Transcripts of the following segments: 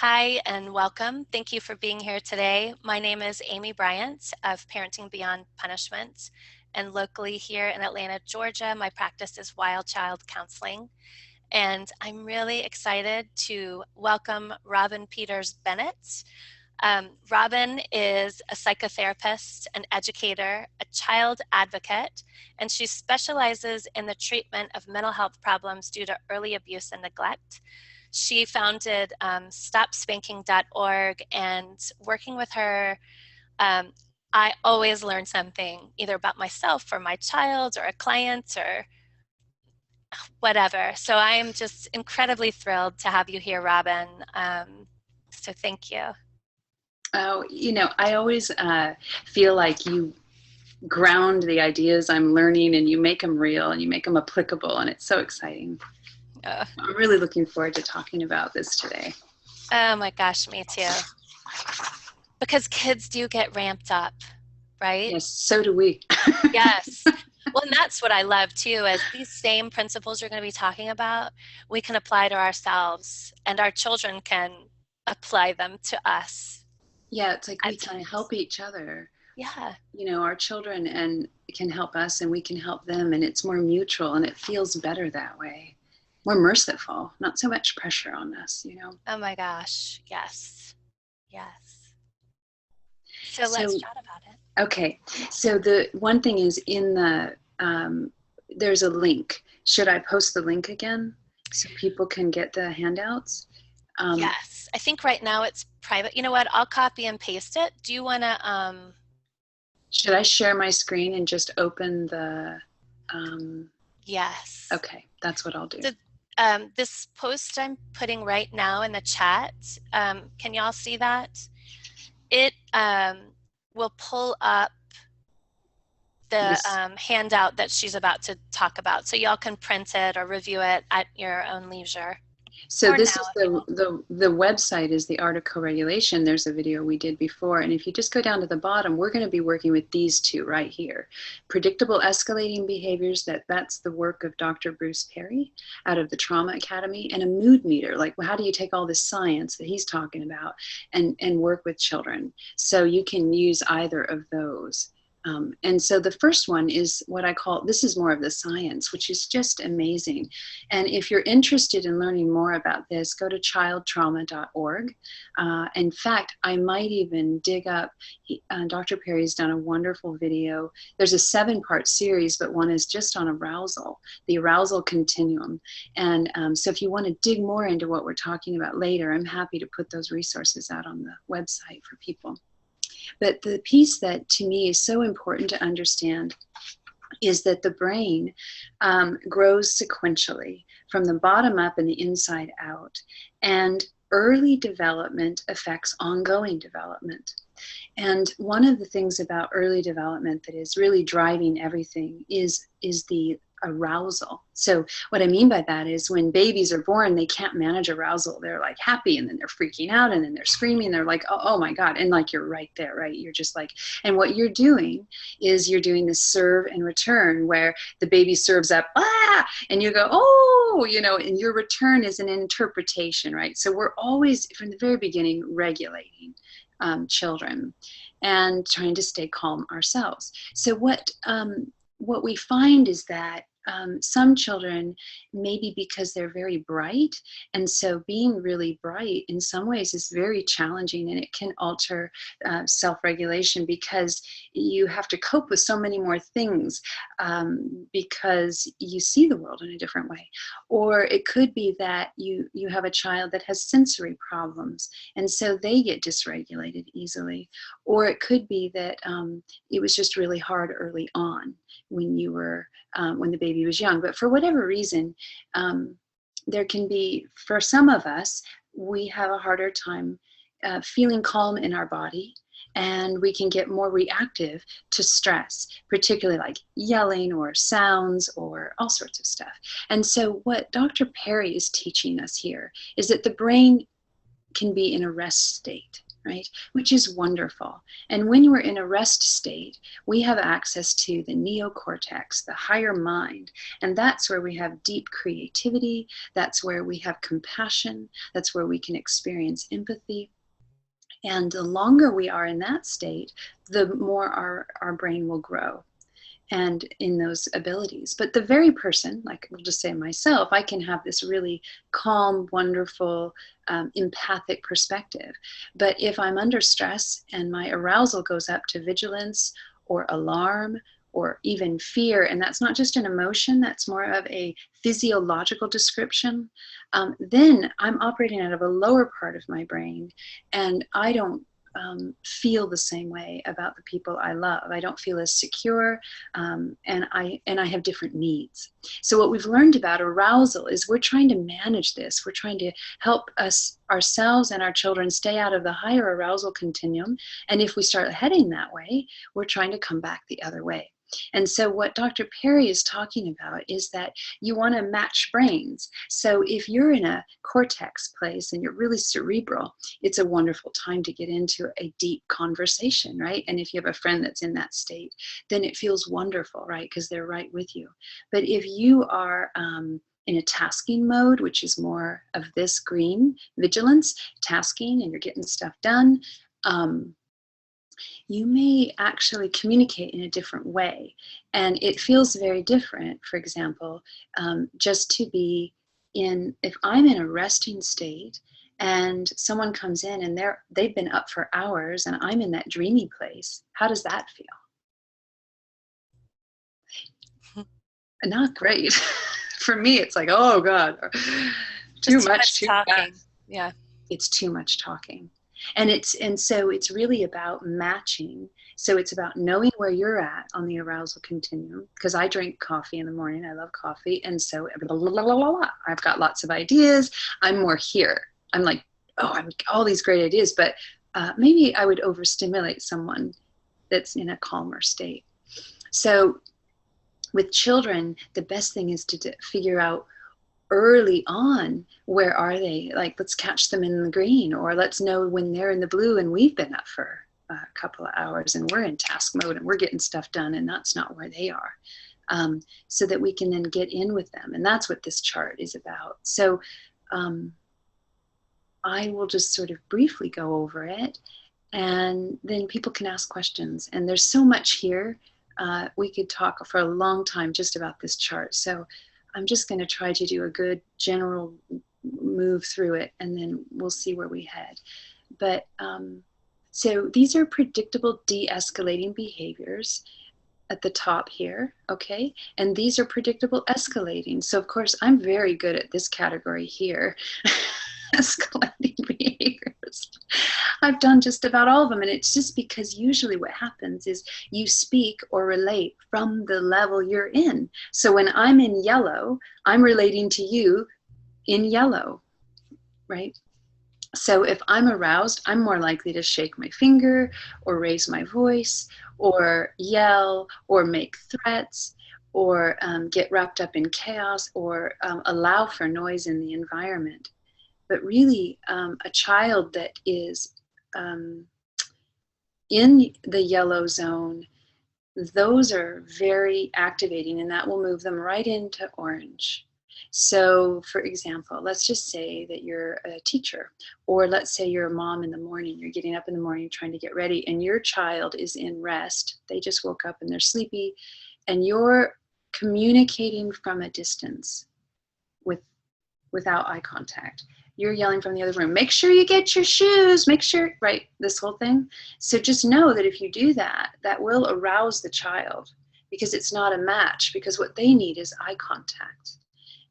Hi and welcome. Thank you for being here today. My name is Amy Bryant of Parenting Beyond Punishment, and locally here in Atlanta, Georgia, my practice is Wild Child Counseling. And I'm really excited to welcome Robbyn Peters Bennett. Robbyn is a psychotherapist, an educator, a child advocate, and she specializes in the treatment of mental health problems due to early abuse and neglect. She founded StopSpanking.org, and working with her, I always learn something, either about myself or my child or a client or whatever. So I am just incredibly thrilled to have you here, Robbyn. So thank you. Oh, I always feel like you ground the ideas I'm learning and you make them real and you make them applicable, and it's so exciting. I'm really looking forward to talking about this today. Oh my gosh, me too. Because kids do get ramped up, right? Yes, so do we. Yes. Well, and that's what I love too, is these same principles you're going to be talking about, we can apply to ourselves, and our children can apply them to us. Yeah, it's like we can help each other. Yeah. Our children and can help us and we can help them, and it's more mutual and it feels better that way. More merciful, not so much pressure on us, Oh my gosh. Yes. Yes. So let's chat about it. Okay. So the one thing is in the, there's a link. Should I post the link again so people can get the handouts? Yes. I think right now it's private. You know what? I'll copy and paste it. Do you want to, should I share my screen and just open the, yes. Okay. That's what I'll do. This post I'm putting right now in the chat, can y'all see that? It will pull up the handout that she's about to talk about, so y'all can print it or review it at your own leisure. So this is the website is the Art of Co-Regulation. There's a video we did before, and if you just go down to the bottom, we're going to be working with these two right here. Predictable escalating behaviors, that's the work of Dr. Bruce Perry out of the Trauma Academy, and a mood meter, like how do you take all this science that he's talking about and work with children. So you can use either of those. And so the first one is what I call, this is more of the science, which is just amazing. And if you're interested in learning more about this, go to childtrauma.org. In fact, I might even dig up, Dr. Perry's done a wonderful video. There's a 7-part series, but one is just on arousal, the arousal continuum. And so if you want to dig more into what we're talking about later, I'm happy to put those resources out on the website for people. But the piece that to me is so important to understand is that the brain grows sequentially from the bottom up and the inside out. And early development affects ongoing development. And one of the things about early development that is really driving everything is the arousal. So what I mean by that is when babies are born, they can't manage arousal. They're like happy and then they're freaking out and then they're screaming. They're like, oh my God. And like, you're right there, right? You're just like, and what you're doing is you're doing this serve and return where the baby serves up, and you go, oh, and your return is an interpretation, right? So we're always from the very beginning regulating children and trying to stay calm ourselves. So what we find is that some children, maybe because they're very bright, and so being really bright in some ways is very challenging, and it can alter self-regulation because you have to cope with so many more things because you see the world in a different way. Or it could be that you have a child that has sensory problems, and so they get dysregulated easily. Or it could be that it was just really hard early on when you were when the baby was young. But for whatever reason, there can be, for some of us, we have a harder time feeling calm in our body, and we can get more reactive to stress, particularly like yelling or sounds or all sorts of stuff. And so what Dr. Perry is teaching us here is that the brain can be in a rest state. right? Which is wonderful. And when we're in a rest state, we have access to the neocortex, the higher mind. And that's where we have deep creativity. That's where we have compassion. That's where we can experience empathy. And the longer we are in that state, the more our brain will grow and in those abilities. But the very person, like we'll just say myself, I can have this really calm, wonderful, empathic perspective. But if I'm under stress and my arousal goes up to vigilance or alarm or even fear, and that's not just an emotion, that's more of a physiological description, then I'm operating out of a lower part of my brain, and I don't feel the same way about the people I love. I don't feel as secure, and I have different needs. So what we've learned about arousal is we're trying to manage this. We're trying to help ourselves and our children stay out of the higher arousal continuum. And if we start heading that way, we're trying to come back the other way. And so what Dr. Perry is talking about is that you want to match brains. So if you're in a cortex place and you're really cerebral, it's a wonderful time to get into a deep conversation, right? And if you have a friend that's in that state, then it feels wonderful, right? Because they're right with you. But if you are in a tasking mode, which is more of this green, vigilance, tasking, and you're getting stuff done, you may actually communicate in a different way. And it feels very different, for example, just to be in, if I'm in a resting state and someone comes in and they've been up for hours and I'm in that dreamy place, how does that feel? Not great. For me, it's like, oh God, too much talking. fast. Yeah. It's too much talking. And so it's really about matching. So it's about knowing where you're at on the arousal continuum, because I drink coffee in the morning. I love coffee. And so blah, blah, blah, blah, blah. I've got lots of ideas. I'm more here. I'm like, oh, I'm all these great ideas, but maybe I would overstimulate someone that's in a calmer state. So with children, the best thing is to figure out early on, where are they? Like, let's catch them in the green, or let's know when they're in the blue and we've been up for a couple of hours and we're in task mode and we're getting stuff done and that's not where they are, so that we can then get in with them. And that's what this chart is about. So I will just sort of briefly go over it, and then people can ask questions. And there's so much here. We could talk for a long time just about this chart. So I'm just going to try to do a good general move through it, and then we'll see where we head. But so these are predictable de-escalating behaviors at the top here, okay? And these are predictable escalating. So of course, I'm very good at this category here, escalating behaviors. I've done just about all of them, and it's just because usually what happens is you speak or relate from the level you're in. So when I'm in yellow, I'm relating to you in yellow, right? So if I'm aroused, I'm more likely to shake my finger or raise my voice or yell or make threats or get wrapped up in chaos or allow for noise in the environment. But really, a child that is in the yellow zone, those are very activating, and that will move them right into orange. So for example, let's just say that you're a teacher, or let's say you're a mom in the morning, you're getting up in the morning trying to get ready, and your child is in rest. They just woke up and they're sleepy, and you're communicating from a distance without eye contact. You're yelling from the other room, make sure you get your shoes, make sure, right, this whole thing. So just know that if you do that, that will arouse the child, because it's not a match, because what they need is eye contact.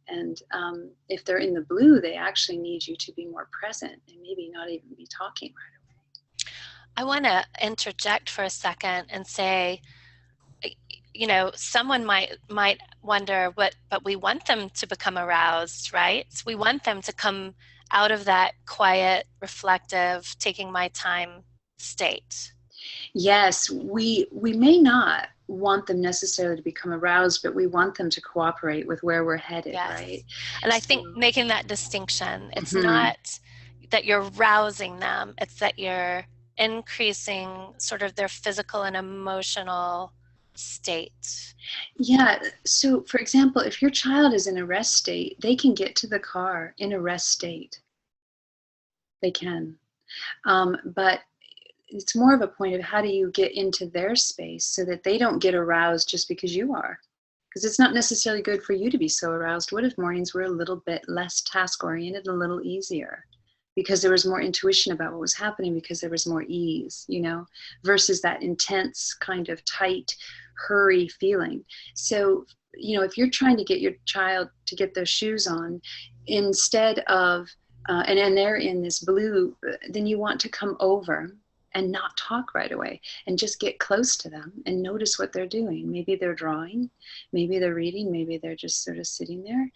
And if they're in the blue, they actually need you to be more present and maybe not even be talking right away. I want to interject for a second and say, you know, someone might wonder, but we want them to become aroused, right? We want them to come out of that quiet, reflective, taking my time state. Yes, we may not want them necessarily to become aroused, but we want them to cooperate with where we're headed, yes. Right? And I think making that distinction, it's not, that you're rousing them. It's that you're increasing sort of their physical and emotional state. Yeah. So, for example, if your child is in a rest state, they can get to the car in a rest state. They can. But it's more of a point of how do you get into their space so that they don't get aroused just because you are. Because it's not necessarily good for you to be so aroused. What if mornings were a little bit less task oriented, a little easier? Because there was more intuition about what was happening, because there was more ease, versus that intense kind of tight, hurry feeling. So, if you're trying to get your child to get those shoes on, instead of, and they're in this blue, then you want to come over and not talk right away and just get close to them and notice what they're doing. Maybe they're drawing, maybe they're reading, maybe they're just sort of sitting there.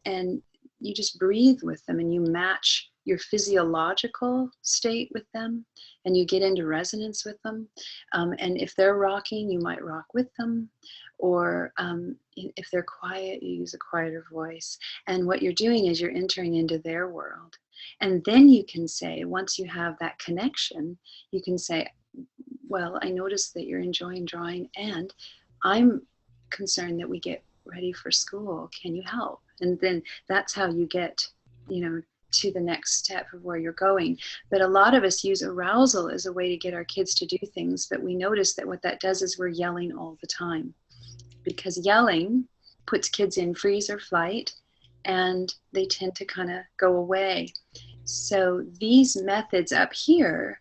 And you just breathe with them and you match your physiological state with them and you get into resonance with them. And if they're rocking, you might rock with them. Or if they're quiet, you use a quieter voice. And what you're doing is you're entering into their world. And then you can say, once you have that connection, you can say, well, I noticed that you're enjoying drawing and I'm concerned that we get ready for school. Can you help? And then that's how you get, to the next step of where you're going. But a lot of us use arousal as a way to get our kids to do things. But we notice that what that does is we're yelling all the time, because yelling puts kids in freeze or flight and they tend to kind of go away. So these methods up here,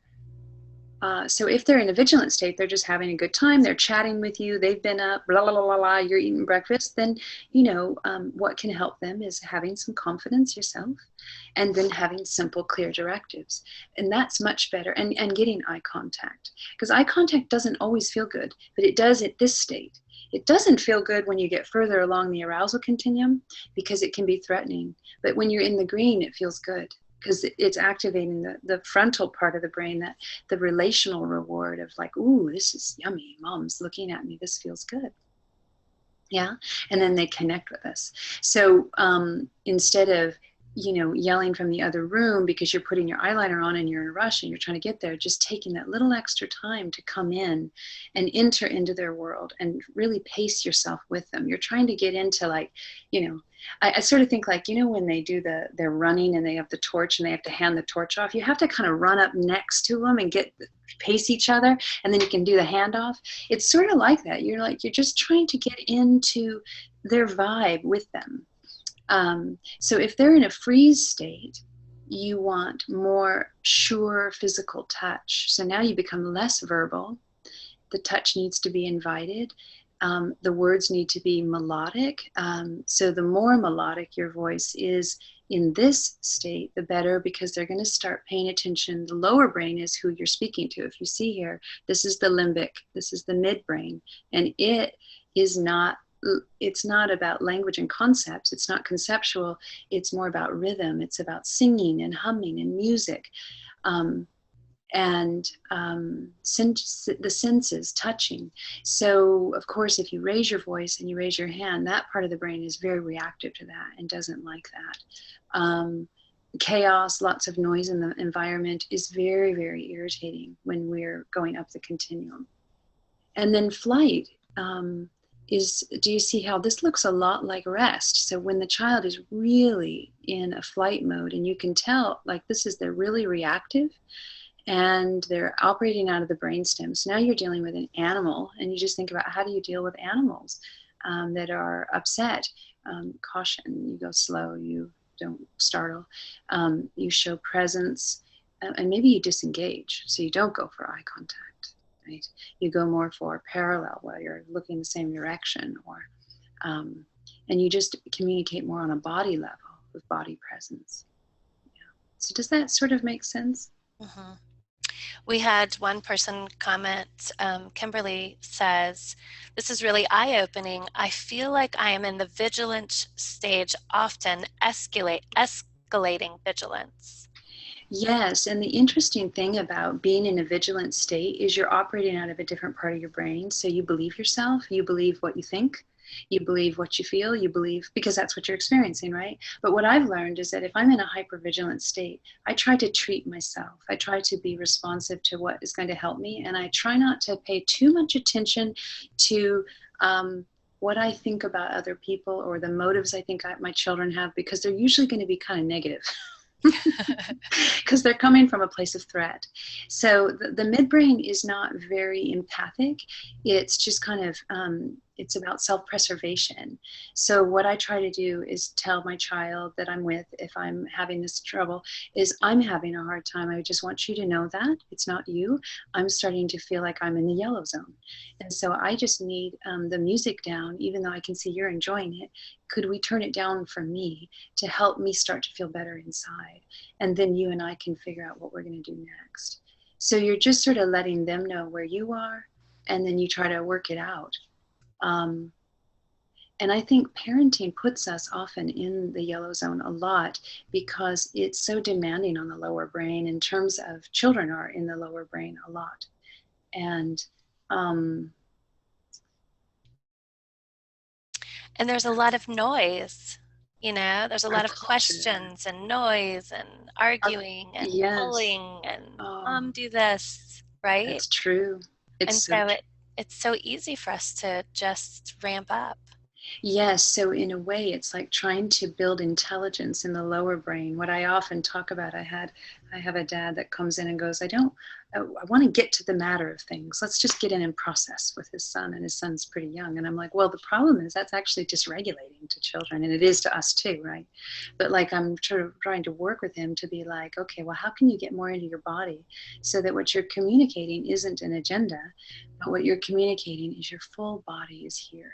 so if they're in a vigilant state, they're just having a good time, they're chatting with you, they've been up, blah, blah, blah, blah, blah, you're eating breakfast, then, what can help them is having some confidence yourself and then having simple, clear directives. And that's much better. And getting eye contact. Because eye contact doesn't always feel good, but it does at this state. It doesn't feel good when you get further along the arousal continuum because it can be threatening. But when you're in the green, it feels good because it's activating the frontal part of the brain, that the relational reward of like, ooh, this is yummy. Mom's looking at me. This feels good. Yeah. And then they connect with us. So instead of, yelling from the other room because you're putting your eyeliner on and you're in a rush and you're trying to get there, just taking that little extra time to come in and enter into their world and really pace yourself with them. You're trying to get into like, I sort of think like, when they do they're running and they have the torch and they have to hand the torch off, you have to kind of run up next to them and pace each other, and then you can do the handoff. It's sort of like that. You're just trying to get into their vibe with them. So if they're in a freeze state, you want more sure physical touch. So now you become less verbal. The touch needs to be invited. The words need to be melodic. So the more melodic your voice is in this state, the better, because they're going to start paying attention. The lower brain is who you're speaking to. If you see here, this is the limbic, this is the midbrain, and it's not about language and concepts. It's not conceptual. It's more about rhythm. It's about singing and humming and music. And the senses, touching. So, of course, if you raise your voice and you raise your hand, that part of the brain is very reactive to that and doesn't like that. Chaos, lots of noise in the environment is very, very irritating when we're going up the continuum. And then flight do you see how this looks a lot like rest? So when the child is really in a flight mode, and you can tell, like they're really reactive, and they're operating out of the brainstem. So now you're dealing with an animal, and you just think about how do you deal with animals that are upset. Caution, you go slow, you don't startle, you show presence, and maybe you disengage, so you don't go for eye contact, right? You go more for parallel, where you're looking the same direction, or and you just communicate more on a body level with body presence. Yeah. So does that sort of make sense? Mm-hmm. We had one person comment, Kimberly says, this is really eye-opening. I feel like I am in the vigilant stage, often escalating vigilance. Yes, and the interesting thing about being in a vigilant state is you're operating out of a different part of your brain. So you believe yourself, you believe what you think, You believe what you feel, you believe, because that's what you're experiencing, right? But what I've learned is that if I'm in a hypervigilant state, I try to treat myself. I try to be responsive to what is going to help me. And I try not to pay too much attention to what I think about other people or the motives I think my children have, because they're usually going to be kind of negative. Because they're coming from a place of threat. So the midbrain is not very empathic. It's just kind of, it's about self-preservation. So what I try to do is tell my child that I'm with, if I'm having this trouble, is I'm having a hard time. I just want you to know that it's not you. I'm starting to feel like I'm in the yellow zone. And so I just need the music down, even though I can see you're enjoying it. Could we turn it down for me to help me start to feel better inside? And then you and I can figure out what we're going to do next. So you're just sort of letting them know where you are, and then you try to work it out. And I think parenting puts us often in the yellow zone a lot because it's so demanding on the lower brain, in terms of children are in the lower brain a lot. And there's a lot of noise, there's a lot of questions and noise and arguing and pulling and do this, right? That's true. It's so easy for us to just ramp up. Yes, so in a way, it's like trying to build intelligence in the lower brain. What I often talk about, I have a dad that comes in and goes, I want to get to the matter of things. Let's just get in and process with his son, and his son's pretty young. And I'm like, well, the problem is that's actually dysregulating to children, and it is to us too, right? But like, I'm trying to work with him to be like, okay, well, how can you get more into your body so that what you're communicating isn't an agenda, but what you're communicating is your full body is here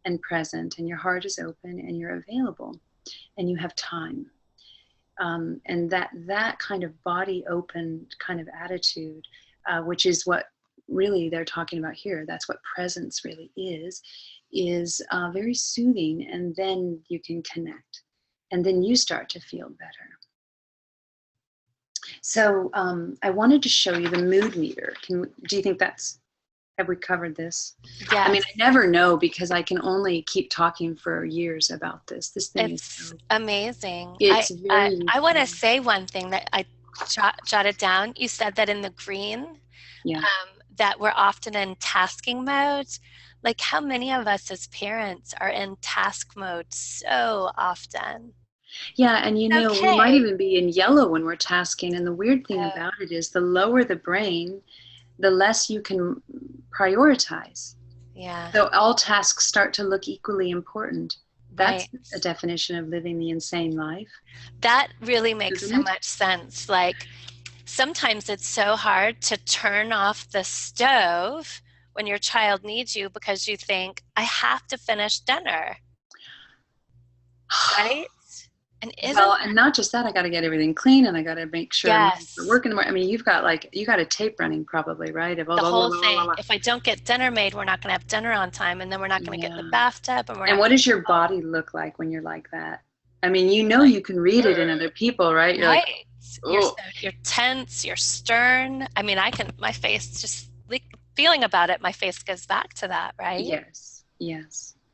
and present, and your heart is open, and you're available, and you have time. And that kind of body open kind of attitude, which is what really they're talking about here, that's what presence really is very soothing. And then you can connect, and then you start to feel better. So I wanted to show you the mood meter. Do you think have we covered this? Yes. I mean, I never know, because I can only keep talking for years about this. This thing is amazing. It's I want to say one thing that I jotted down. You said that in the green, that we're often in tasking mode. Like, how many of us as parents are in task mode so often? Yeah, and we might even be in yellow when we're tasking. And the weird thing about it is, the lower the brain, the less you can prioritize. Yeah. So all tasks start to look equally important. That's a definition of living the insane life. That really makes so much sense. Like, sometimes it's so hard to turn off the stove when your child needs you because you think, I have to finish dinner. Right? And and not just that, I got to get everything clean, and I got to make sure I'm working more. I mean, you got a tape running probably, right? Of the whole thing. If I don't get dinner made, we're not going to have dinner on time, and then we're not going to get in the bathtub. And what does your body look like when you're like that? I mean, you can read it in other people, right? You're like, you're tense, you're stern. I mean, my face just feeling about it, my face goes back to that, right? Yes.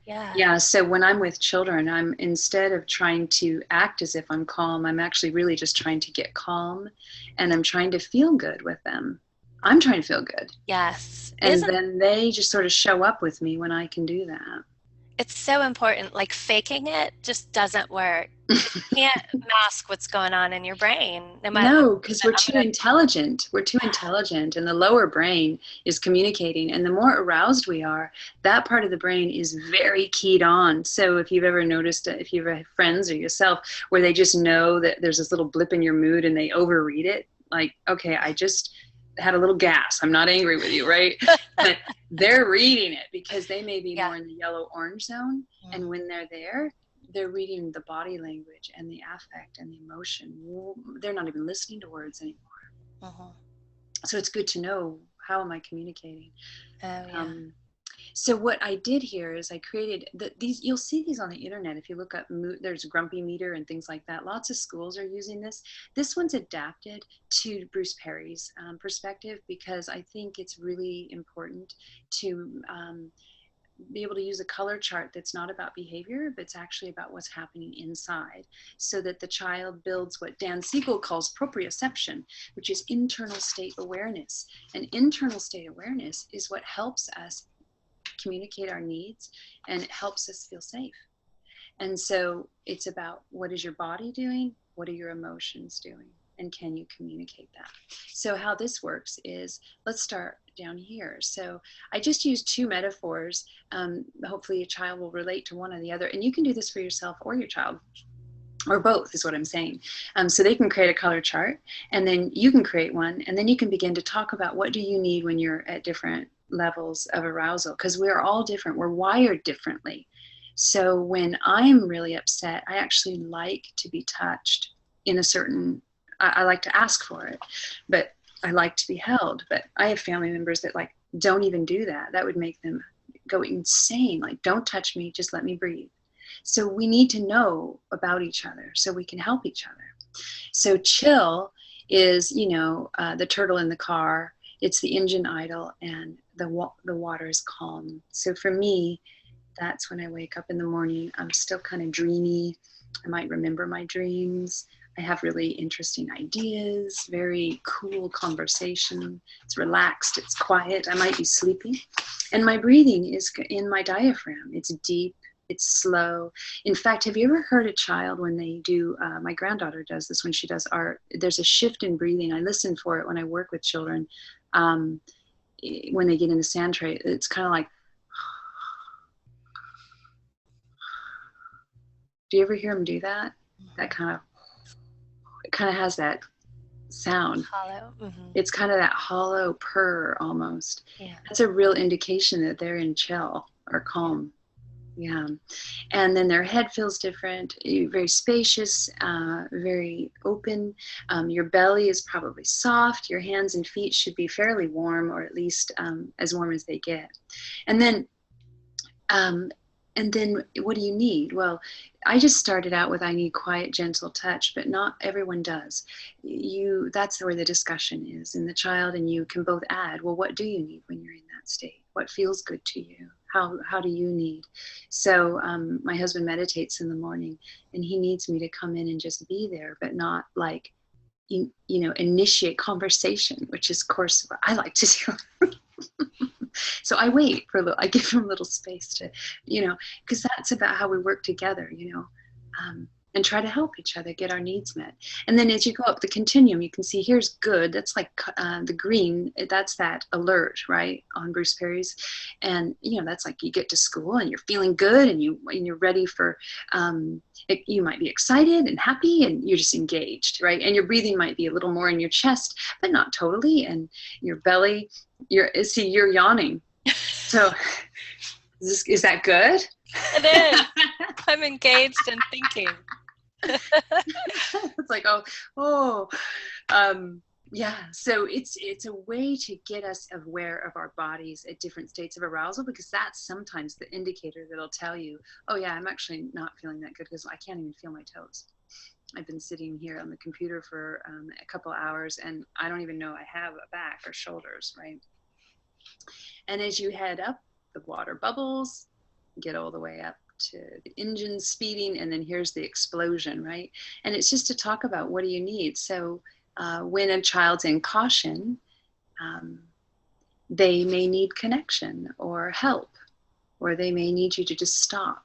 Yeah. So when I'm with children, I'm, instead of trying to act as if I'm calm, I'm actually really just trying to get calm, and I'm trying to feel good with them. I'm trying to feel good. Yes. And then they just sort of show up with me when I can do that. It's so important. Like, faking it just doesn't work. You can't mask what's going on in your brain. No, because we're too intelligent. We're too intelligent, and the lower brain is communicating. And the more aroused we are, that part of the brain is very keyed on. So if you've ever noticed, if you've had friends or yourself where they just know that there's this little blip in your mood and they overread it, like, okay, I just had a little gas. I'm not angry with you, right? But they're reading it because they may be more in the yellow-orange zone. Mm-hmm. And when they're there, they're reading the body language and the affect and the emotion. They're not even listening to words anymore. Uh-huh. So it's good to know, how am I communicating? So what I did here is I created these. You'll see these on the internet if you look up. There's Grumpy Meter and things like that. Lots of schools are using this. This one's adapted to Bruce Perry's perspective, because I think it's really important to be able to use a color chart that's not about behavior, but it's actually about what's happening inside, so that the child builds what Dan Siegel calls proprioception, which is internal state awareness. And internal state awareness is what helps us communicate our needs, and it helps us feel safe. And so it's about, what is your body doing? What are your emotions doing? And can you communicate that? So how this works is, let's start down here. So I just used two metaphors. Hopefully a child will relate to one or the other. And you can do this for yourself or your child, or both is what I'm saying. So they can create a color chart, and then you can create one, and then you can begin to talk about what do you need when you're at different levels of arousal, because we're all different. We're wired differently. So when I'm really upset, I actually like to be touched in a certain, I like to ask for it, but I like to be held. But I have family members that like don't even do that. That would make them go insane. Like, don't touch me, just let me breathe. So we need to know about each other so we can help each other. So chill is, the turtle in the car. It's the engine idle, and the water is calm. So for me, that's when I wake up in the morning. I'm still kind of dreamy. I might remember my dreams. I have really interesting ideas, very cool conversation. It's relaxed, it's quiet. I might be sleeping. And my breathing is in my diaphragm. It's deep, it's slow. In fact, have you ever heard a child when they do, my granddaughter does this when she does art, there's a shift in breathing. I listen for it when I work with children. When they get in the sand tray, it's kind of like, do you ever hear them do that? That kind of, it kind of has that sound. Hollow. Mm-hmm. It's kind of that hollow purr almost. Yeah. That's a real indication that they're in chill or calm. Yeah. And then their head feels different, very spacious, very open. Your belly is probably soft. Your hands and feet should be fairly warm, or at least as warm as they get. And then what do you need? Well, I just started out with, I need quiet, gentle touch, but not everyone does. That's where the discussion is. And the child and you can both add, well, what do you need when you're in that state? What feels good to you? How do you need? So my husband meditates in the morning, and he needs me to come in and just be there, but not like, initiate conversation, which is, of course, what I like to do. So I wait for a little, I give him a little space to, because that's about how we work together, and try to help each other get our needs met. And then as you go up the continuum, you can see here's good. That's like the green, that's that alert, right, on Bruce Perry's. And, that's like you get to school and you're feeling good, and you're ready for, you might be excited and happy, and you're just engaged, right? And your breathing might be a little more in your chest, but not totally. And your belly, you're yawning. So is that good? It is. I'm engaged and thinking. It's like, yeah. So it's a way to get us aware of our bodies at different states of arousal, because that's sometimes the indicator that'll tell you, oh yeah, I'm actually not feeling that good because I can't even feel my toes. I've been sitting here on the computer for a couple of hours, and I don't even know I have a back or shoulders, right? And as you head up, the water bubbles, get all the way up to the engine speeding, and then here's the explosion, right? And it's just to talk about, what do you need? So when a child's in caution, they may need connection or help, or they may need you to just stop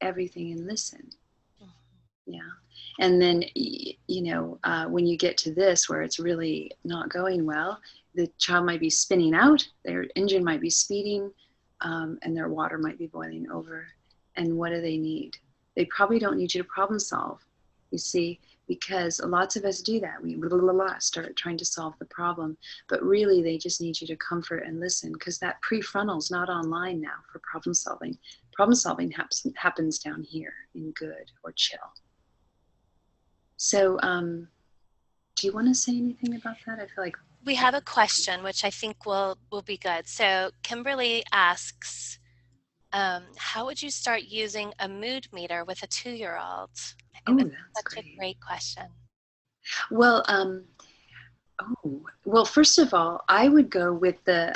everything and listen. Yeah. And then, when you get to this, where it's really not going well, the child might be spinning out, their engine might be speeding, and their water might be boiling over. And what do they need? They probably don't need you to problem solve, you see, because lots of us do that. We start trying to solve the problem, but really they just need you to comfort and listen, because that prefrontal is not online now for problem solving. Problem solving happens down here in good or chill. So do you want to say anything about that? I feel like we have a question which I think will be good. So Kimberly asks, how would you start using a mood meter with a 2-year-old? I think that's such a great question. Well, Oh, well, first of all, I would go with the,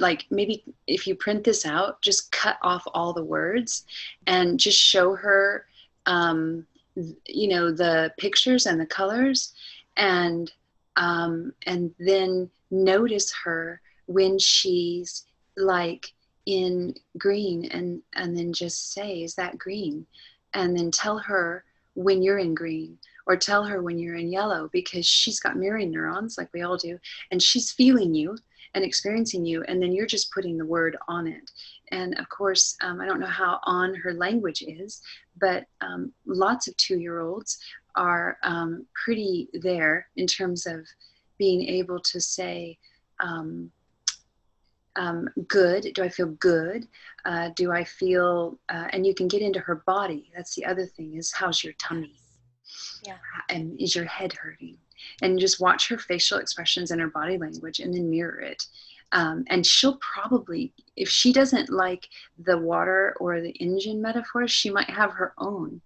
like maybe if you print this out, just cut off all the words and just show her, the pictures and the colors, and and then notice her when she's like in green, and then just say, "Is that green?" And then tell her when you're in green, or tell her when you're in yellow, because she's got mirroring neurons like we all do, and she's feeling you and experiencing you, and then you're just putting the word on it. And of course, I don't know how on her language is, but lots of 2-year-olds are pretty there in terms of being able to say, good. Do I feel good? Do I feel, and you can get into her body. That's the other thing, is how's your tummy? Yeah. And is your head hurting? And just watch her facial expressions and her body language, and then mirror it. And she'll probably, if she doesn't like the water or the engine metaphors, she might have her own.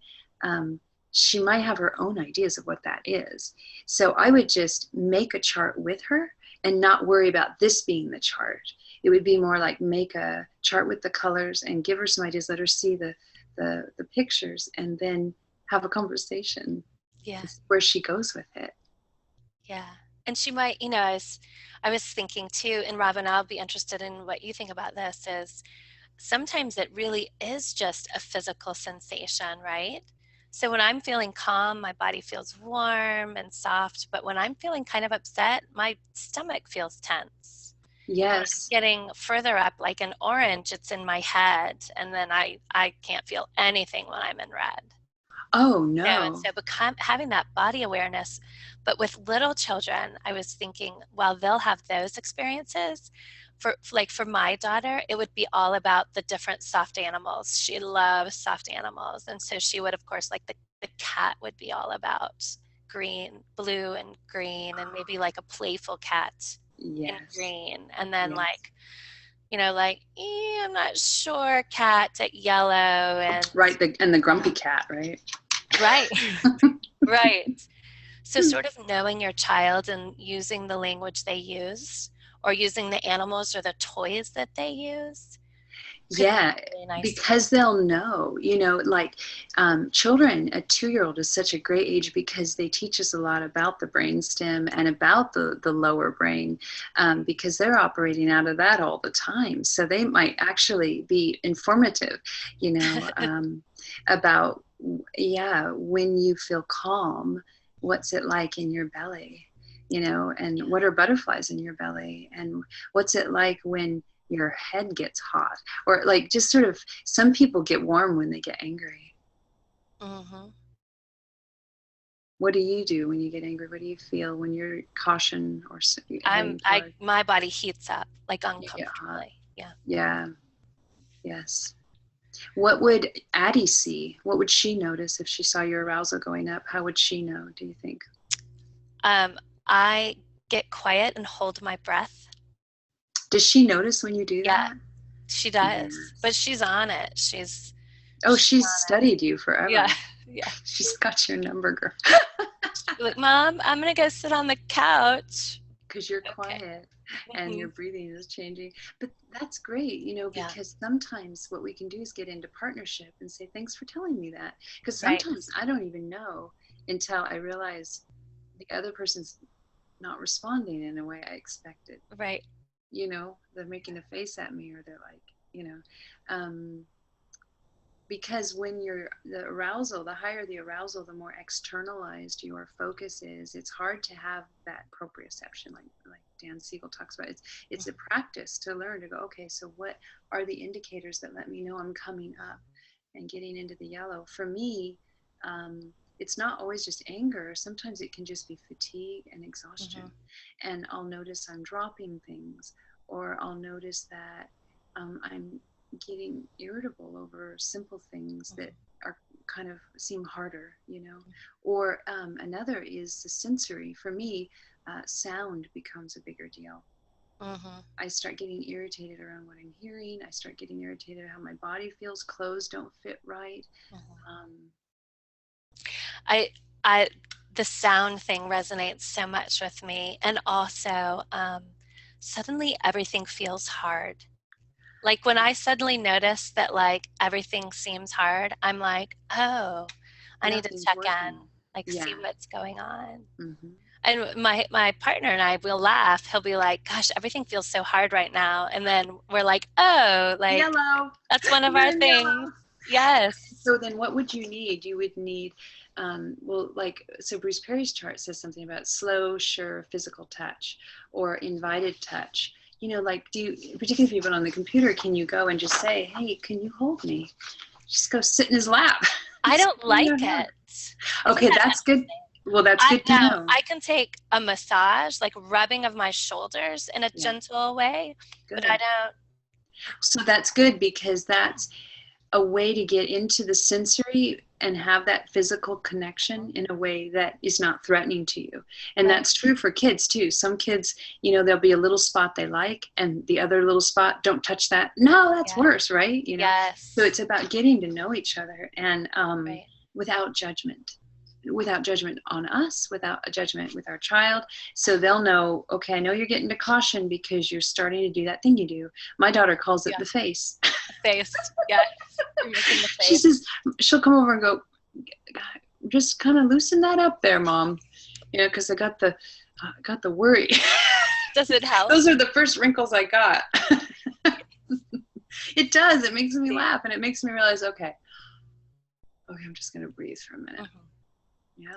She might have her own ideas of what that is. So I would just make a chart with her and not worry about this being the chart. It would be more like make a chart with the colors and give her some ideas, let her see the pictures, and then have a conversation. Yeah. Where she goes with it. Yeah. And she might, I was thinking too, and Robyn, I'll be interested in what you think about this, is sometimes it really is just a physical sensation, right? So when I'm feeling calm, my body feels warm and soft, but when I'm feeling kind of upset, my stomach feels tense. And when I'm Yes. getting further up, like an orange, it's in my head, and then I can't feel anything when I'm in red. Oh, And no. so having that body awareness, but with little children, I was thinking, well, they'll have those experiences. For my daughter, it would be all about the different soft animals. She loves soft animals. And so she would, of course, like the cat would be all about green, blue and green, and maybe like a playful cat in Yes. green. And then Yes. like, I'm not sure, cat at yellow and Right. And the grumpy cat, right? right. Right. So sort of knowing your child and using the language they use, or using the animals or the toys that they use, could be Yeah, a really nice way. because they'll know, like children, a 2-year-old is such a great age because they teach us a lot about the brainstem and about the lower brain, because they're operating out of that all the time. So they might actually be informative, about, yeah, when you feel calm, what's it like in your belly, and what are butterflies in your belly, and what's it like when your head gets hot, or like just sort of, some people get warm when they get angry. Hmm. What do you do when you get angry? What do you feel when you're caution or heading toward? My body heats up like You get hot. uncomfortably. Yeah. Yeah. Yes. What would Addie see? What would she notice if she saw your arousal going up? How would she know, do you think? I get quiet and hold my breath. Does she notice when you do Yeah, that? she does. But Yes. she's on it. She's Oh, she's she's on it. studied you Yeah. forever. Yeah. She's got your number, girl. She'd be like, Mom, I'm gonna go sit on the couch. Because you're Okay. quiet and Hmm. your breathing is changing. But that's great, Yeah. because sometimes what we can do is get into partnership and say, thanks for telling me that. Because Right. sometimes I don't even know until I realize the other person's not responding in a way I expected. Right. They're making a face at me, or they're like, um, because when the higher the arousal, the more externalized your focus is. It's hard to have that proprioception, like Dan Siegel talks about. It's a practice to learn to go, okay, so what are the indicators that let me know I'm coming up and getting into the yellow? For me, it's not always just anger. Sometimes it can just be fatigue and exhaustion. And I'll notice I'm dropping things, or I'll notice that I'm getting irritable over simple things that are kind of seem harder, or another is the sensory. For me, sound becomes a bigger deal. Hmm. I start getting irritated around what I'm hearing. I start getting irritated how my body feels. Clothes don't fit right. Hmm. um, I the sound thing resonates so much with me. And also, suddenly everything feels hard. Like when I suddenly notice that like everything seems hard, I'm like, oh, I need to Nothing's check in, working. like see Yeah. what's going on. Hmm. And my partner and I will laugh. He'll be like, gosh, everything feels so hard right now. And then we're like, oh, like Yellow. that's one of You're our in things. yellow. Yes. So then what would you need? You would need, well, like, so Bruce Perry's chart says something about slow, sure physical touch or invited touch. You know, like, particularly if you've been on the computer, can you go and just say, hey, can you hold me? Just go sit in his lap. I don't You like don't have. it. Isn't Okay, that that's good. interesting? Well, that's good to Now know. I can take a massage, like rubbing of my shoulders in a Yeah, gentle way, but I good. don't. So that's good because that's a way to get into the sensory and have that physical connection in a way that is not threatening to you. And Right. that's true for kids too. Some kids, you know, there'll be a little spot they like and the other little spot, don't touch that. No, that's Yeah. worse, right? You know, so Yes. it's about getting to know each other and Right. without judgment. Without judgment on us, without a judgment with our child. So they'll know, okay, I know you're getting to caution because you're starting to do that thing you do. My daughter calls it Yeah. the face. The face. Yes. You're making the She face. says, she'll come over and go, just kind of loosen that up there, Mom. You know, because I got the worry. Does it help? Those are the first wrinkles I got. It does. It makes me See? laugh and it makes me realize, okay, I'm just going to breathe for a minute. Mhm. Yeah.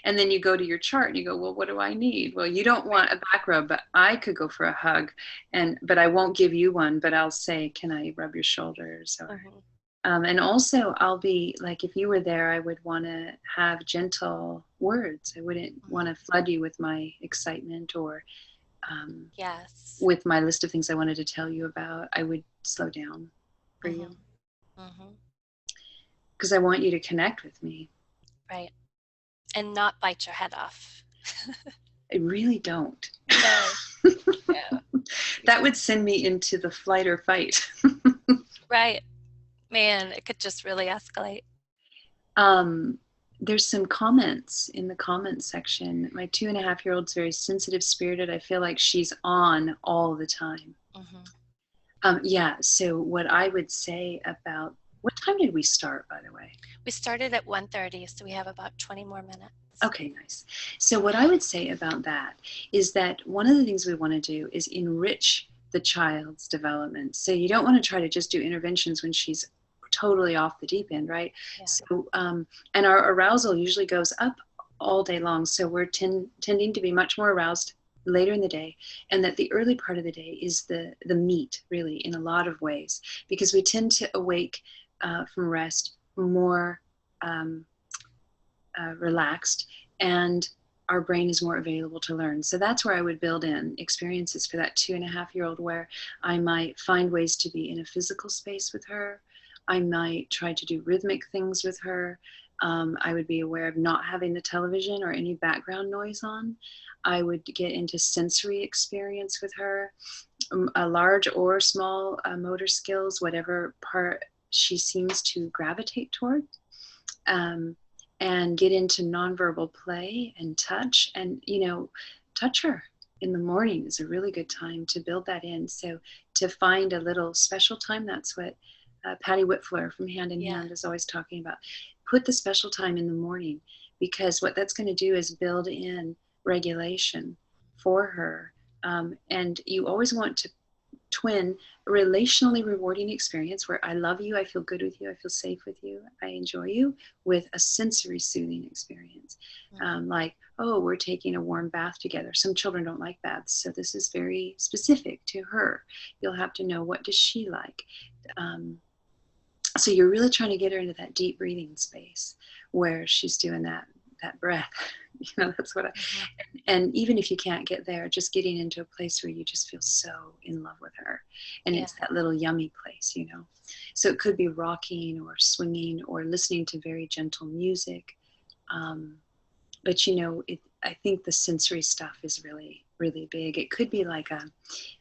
And then you go to your chart and you go, well, what do I need? Well, you don't want a back rub, but I could go for a hug, but I won't give you one, but I'll say, can I rub your shoulders? Or, Mhm. and also I'll be like, if you were there, I would want to have gentle words. I wouldn't want to flood you with my excitement or Yes. with my list of things I wanted to tell you about. I would slow down for you Mhm. Mhm. because I want you to connect with me. Right. And not bite your head off. I really don't. No. Yeah. That would send me into the flight or fight. Right. Man, it could just really escalate. um, there's some comments in the comments section. My 2.5-year-old's very sensitive spirited. I feel like she's on all the time. Mhm. Yeah. So what I would say about what time did we start, by the way? We started at 1:30, so we have about 20 more minutes. Okay, nice. So what I would say about that is that one of the things we want to do is enrich the child's development. So you don't want to try to just do interventions when she's totally off the deep end, right? Yeah. So, and our arousal usually goes up all day long. So we're tending to be much more aroused later in the day, and that the early part of the day is the meat, really, in a lot of ways, because we tend to awake from rest more relaxed, and our brain is more available to learn. So that's where I would build in experiences for that 2.5-year-old, where I might find ways to be in a physical space with her. I might try to do rhythmic things with her. I would be aware of not having the television or any background noise on. I would get into sensory experience with her, a large or small motor skills, whatever part she seems to gravitate toward. And get into nonverbal play and touch, and touch her in the morning is a really good time to build that in. So to find a little special time, that's what Patty Whitfler from Hand in Yeah. Hand is always talking about. Put the special time in the morning, because what that's going to do is build in regulation for her. And you always want to twin a relationally rewarding experience where I love you, I feel good with you, I feel safe with you, I enjoy you, with a sensory soothing experience. Like, oh, we're taking a warm bath together. Some children don't like baths, so this is very specific to her. You'll have to know, what does she like? So you're really trying to get her into that deep breathing space where she's doing that breath. That's what and even if you can't get there, just getting into a place where you just feel so in love with her, and it's that little yummy place. So it could be rocking or swinging or listening to very gentle music, but I think the sensory stuff is really, really big. It could be like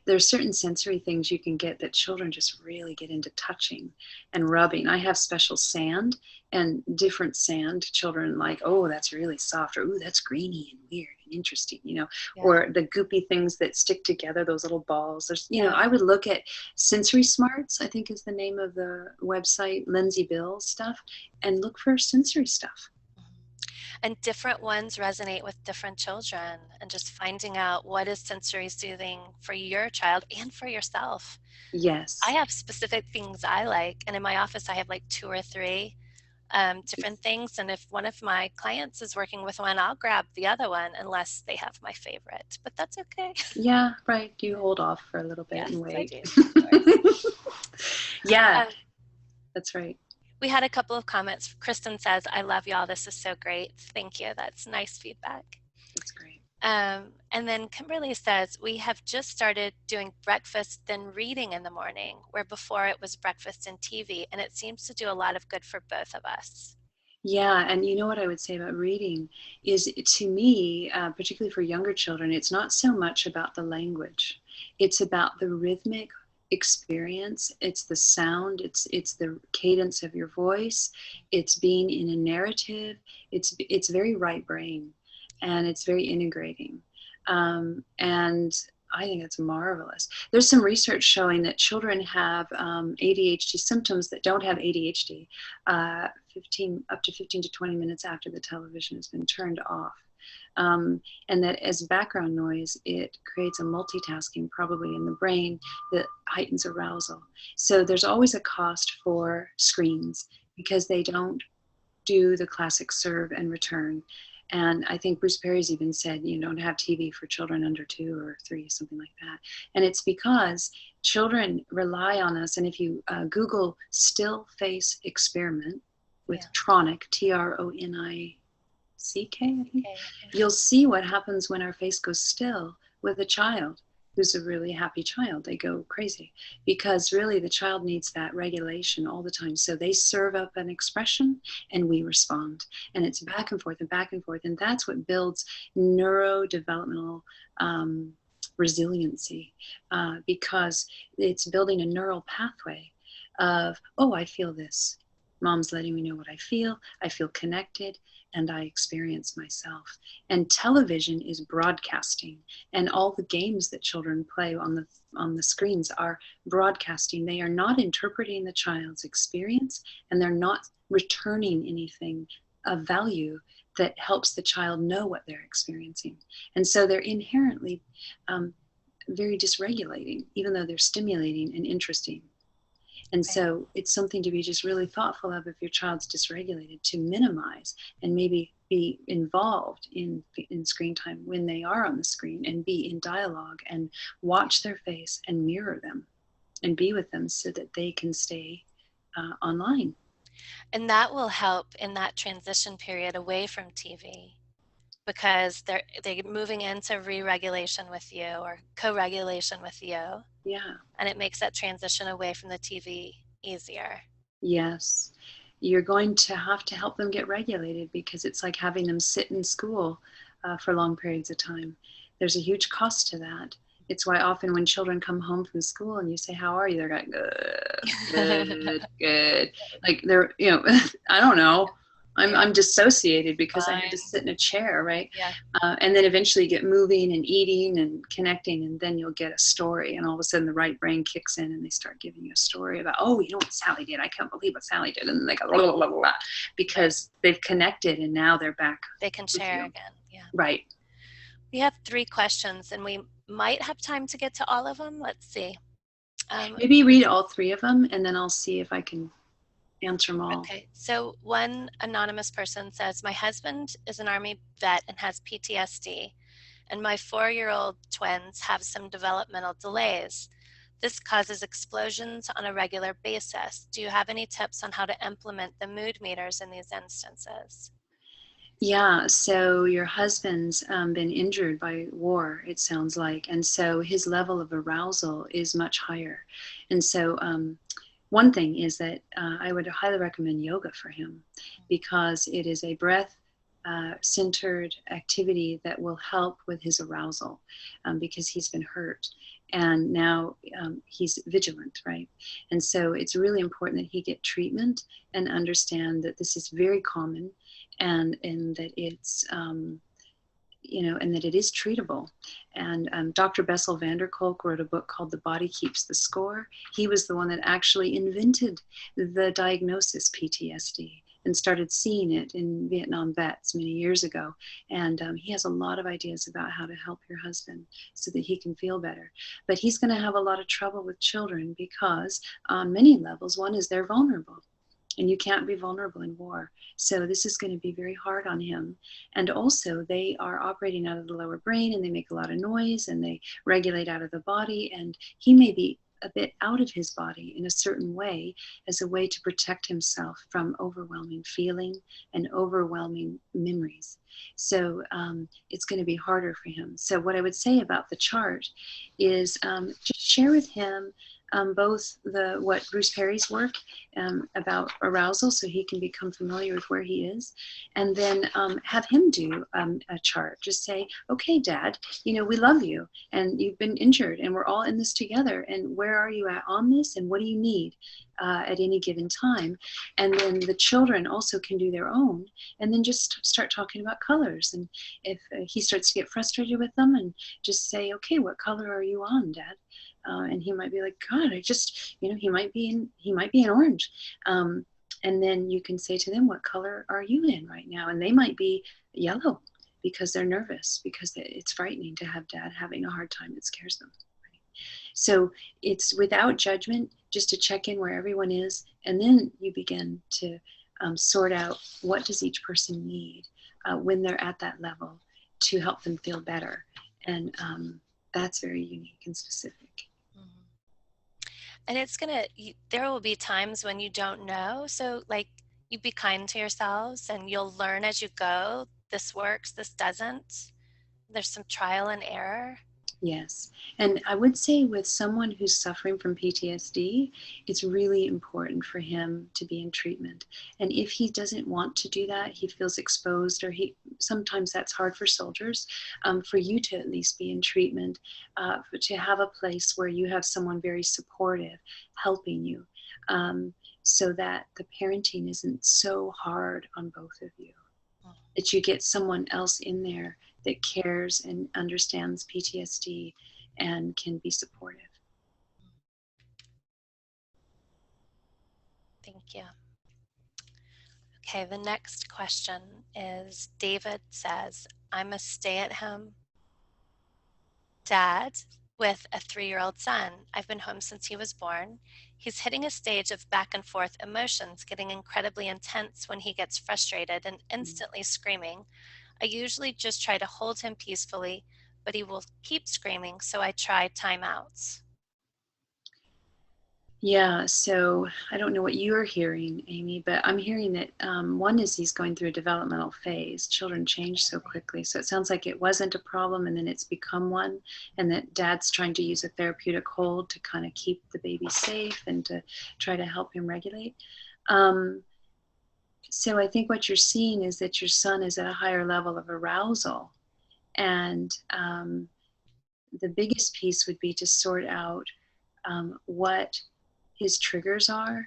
there's certain sensory things you can get that children just really get into touching and rubbing. I have special sand, and different sand children like, oh, that's really soft, or oh, that's grainy and weird and interesting, Yeah. or the goopy things that stick together, those little balls. There's, Yeah. I would look at Sensory Smarts, I think is the name of the website, Lindsay Bill's stuff, and look for sensory stuff. And different ones resonate with different children, and just finding out what is sensory soothing for your child and for yourself. Yes. I have specific things I like, and in my office I have like 2 or 3 different things, and if one of my clients is working with one, I'll grab the other one unless they have my favorite, but that's okay. Yeah, right. You hold off for a little bit Yes, and wait. I do. Yeah, that's right. We had a couple of comments. Kristen says, I love y'all. This is so great. Thank you. That's nice feedback. That's great. And then Kimberly says, we have just started doing breakfast, then reading in the morning, where before it was breakfast and TV, and it seems to do a lot of good for both of us. Yeah, and you know what I would say about reading is, to me, particularly for younger children, it's not so much about the language. It's about the rhythmic experience. It's the sound. It's the cadence of your voice. It's being in a narrative. It's very right brain, and it's very integrating. And I think it's marvelous. There's some research showing that children have ADHD symptoms that don't have ADHD up to 15 to 20 minutes after the television has been turned off. And that as background noise, it creates a multitasking probably in the brain that heightens arousal. So there's always a cost for screens because they don't do the classic serve and return. And I think Bruce Perry's even said, don't have TV for children under 2 or 3, something like that. And it's because children rely on us. And if you Google still face experiment with Tronic, Tronick, I think, you'll see what happens when our face goes still with a child who's a really happy child. They go crazy because really the child needs that regulation all the time. So they serve up an expression and we respond. And it's back and forth and back and forth. And that's what builds neurodevelopmental resiliency because it's building a neural pathway of, oh, I feel this. Mom's letting me know what I feel connected, and I experience myself. And television is broadcasting, and all the games that children play on the screens are broadcasting. They are not interpreting the child's experience, and they're not returning anything of value that helps the child know what they're experiencing. And so they're inherently very dysregulating, even though they're stimulating and interesting. And so it's something to be just really thoughtful of if your child's dysregulated, to minimize and maybe be involved in screen time when they are on the screen, and be in dialogue and watch their face and mirror them and be with them so that they can stay online. And that will help in that transition period away from TV, because they're moving into re-regulation with you or co-regulation with you. Yeah. And it makes that transition away from the TV easier. Yes. You're going to have to help them get regulated, because it's like having them sit in school for long periods of time. There's a huge cost to that. It's why often when children come home from school and you say, how are you? They're like, good, good. Like they're, I don't know. I'm dissociated because I had to sit in a chair, right? Yeah. And then eventually get moving and eating and connecting, and then you'll get a story, and all of a sudden the right brain kicks in and they start giving you a story about, oh, you know what Sally did? I can't believe what Sally did. And then they go, blah, blah, blah, blah, because they've connected and now they're back. They can share again. Yeah. Right. We have 3 questions and we might have time to get to all of them. Let's see. Maybe read all 3 of them and then I'll see if I can answer them all. Okay, so one anonymous person says, my husband is an Army vet and has PTSD, and my 4-year-old twins have some developmental delays. This causes explosions on a regular basis. Do you have any tips on how to implement the mood meters in these instances? Yeah, so your husband's been injured by war, it sounds like, and so his level of arousal is much higher. And so one thing is that I would highly recommend yoga for him, because it is a breath centered activity that will help with his arousal, because he's been hurt. And now he's vigilant, right? And so it's really important that he get treatment and understand that this is very common, and that it's and that it is treatable. And Dr. Bessel van der Kolk wrote a book called The Body Keeps the Score. He was the one that actually invented the diagnosis PTSD and started seeing it in Vietnam vets many years ago. And he has a lot of ideas about how to help your husband so that he can feel better. But he's going to have a lot of trouble with children because on many levels, one is they're vulnerable. And you can't be vulnerable in war. So this is going to be very hard on him. And also, they are operating out of the lower brain, and they make a lot of noise, and they regulate out of the body. And he may be a bit out of his body in a certain way as a way to protect himself from overwhelming feeling and overwhelming memories. So it's going to be harder for him. So what I would say about the chart is just share with him both what Bruce Perry's work about arousal, so he can become familiar with where he is, and then have him do a chart. Just say, okay, Dad, we love you, and you've been injured, and we're all in this together, and where are you at on this, and what do you need at any given time? And then the children also can do their own, and then just start talking about colors. And if he starts to get frustrated with them, and just say, okay, what color are you on, Dad? And he might be like, God, I just, he might be in orange. And then you can say to them, what color are you in right now? And they might be yellow because they're nervous, because it's frightening to have Dad having a hard time. It scares them. Right? So it's without judgment, just to check in where everyone is. And then you begin to sort out what does each person need when they're at that level to help them feel better. And that's very unique and specific. And there will be times when you don't know. So you be kind to yourselves, and you'll learn as you go. This works, this doesn't. There's some trial and error. Yes. And I would say with someone who's suffering from PTSD, it's really important for him to be in treatment. And if he doesn't want to do that, he feels exposed, or sometimes that's hard for soldiers, for you to at least be in treatment, to have a place where you have someone very supportive helping you, so that the parenting isn't so hard on both of you. That you get someone else in there that cares and understands PTSD and can be supportive. Thank you. Okay, the next question is, David says, I'm a stay-at-home dad with a 3-year-old son. I've been home since he was born. He's hitting a stage of back and forth emotions, getting incredibly intense when he gets frustrated and instantly screaming. I usually just try to hold him peacefully, but he will keep screaming, so I try timeouts. Yeah, so I don't know what you're hearing, Amy, but I'm hearing that one is he's going through a developmental phase. Children change so quickly. So it sounds like it wasn't a problem and then it's become one, and that Dad's trying to use a therapeutic hold to kind of keep the baby safe and to try to help him regulate. So I think what you're seeing is that your son is at a higher level of arousal. And the biggest piece would be to sort out what his triggers are